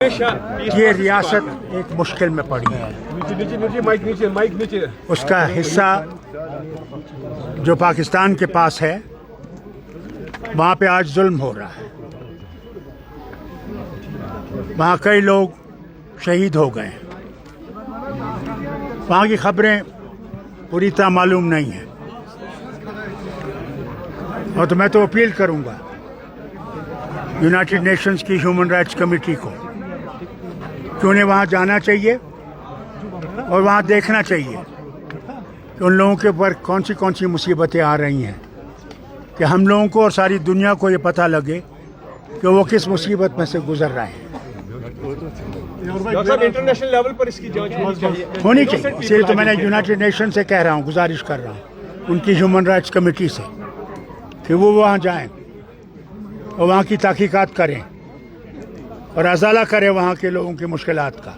یہ ریاست ایک مشکل میں پڑی ہے، اس کا حصہ جو پاکستان کے پاس ہے وہاں پہ آج ظلم ہو رہا ہے، وہاں کئی لوگ شہید ہو گئے ہیں، وہاں کی خبریں پوری طرح معلوم نہیں ہیں، اور تو میں تو اپیل کروں گا یونائٹڈ نیشنز کی ہیومن رائٹس کمیٹی کو کہ انہیں وہاں جانا چاہیے اور وہاں دیکھنا چاہیے کہ ان لوگوں کے اوپر کون سی مصیبتیں آ رہی ہیں، کہ ہم لوگوں کو اور ساری دنیا کو یہ پتہ لگے کہ وہ کس مصیبت میں سے گزر رہے ہیں۔ انٹرنیشنل لیول پر اس کی جانچ ہونی چاہیے، اس لیے تو میں نے یونائٹڈ نیشن سے کہہ رہا ہوں، گزارش کر رہا ہوں ان کی ہیومن رائٹس کمیٹی سے کہ وہ وہاں جائیں اور وہاں کی تحقیقات کریں اور ازالہ کریں وہاں کے لوگوں کی مشکلات کا۔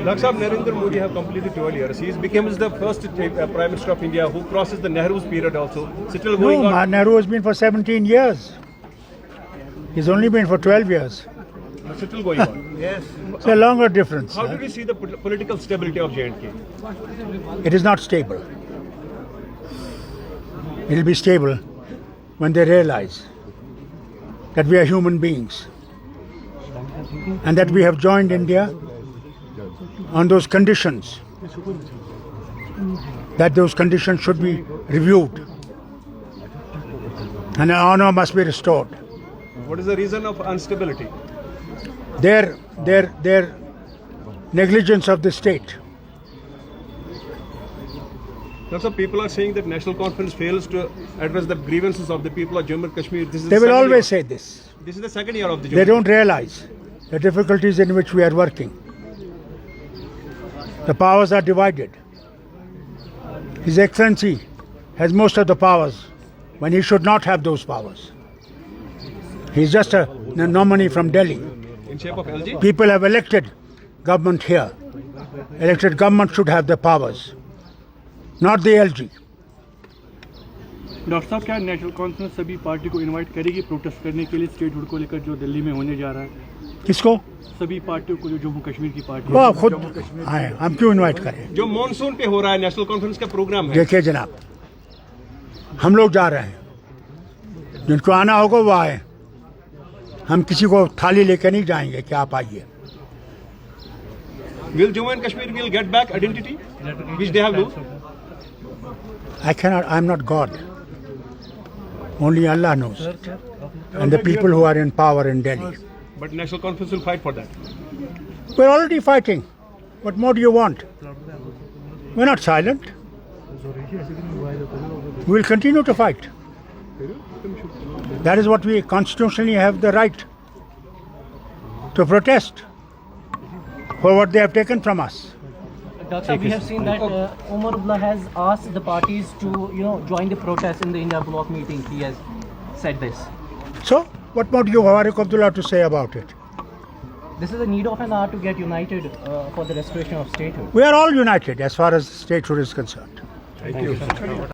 Dr. Saab, Narendra Modi have completed 12 years. He becomes the first Prime Minister of India who crosses the Nehru's period also. Still going on. Nehru has been for 17 years. He's only been for 12 years. Still going on. Yes. It's a longer difference. How did you see the political stability of J&K? It is not stable. It will be stable when they realize that we are human beings and that we have joined India on those conditions, that those conditions should be reviewed and honor must be restored. What is the reason of instability? Their negligence of the state. Lots of people are saying that national conference fails to address the grievances of the people of Jammu and Kashmir. They will always say this. This is the second year of the They don't realize the difficulties in which we are working. The powers are divided. His Excellency has most of the powers when he should not have those powers. He's just a nominee from Delhi. in shape of LG. People have elected government here. Elected government should have the powers, not the LG. Doctor साहब, क्या national conference सभी party को invite करेगी protest करने के लिए state hood को लेकर जो दिल्ली में होने जा रहा है? किसको? सभी पार्टियों को, जो जम्मू कश्मीर की पार्टी वो है। खुद आए, हम क्यों इनवाइट करें? जो मॉनसून पे हो रहा है नेशनल कॉन्फ्रेंस का प्रोग्राम है। देखिए जनाब, हम लोग जा रहे हैं, जिनको आना होगा वो आए, हम किसी को थाली लेकर नहीं जाएंगे कि आप आइए। Will Jammu and Kashmir will get back identity which they have lost? I'm not God. Only Allah knows it. And the people who are in power in Delhi. But national conference will fight for that. We're already fighting. What more do you want? We're not silent. We'll continue to fight. That is what we constitutionally have the right to protest for what they have taken from us. Doctor, we have seen that Omar Abdullah has asked the parties to, join the protest in the India bloc meeting. He has said this. So, what more do you, Farooq Abdullah, to say about it? This is a need of an hour to get united for the restoration of statehood. We are all united as far as statehood is concerned. Thank you.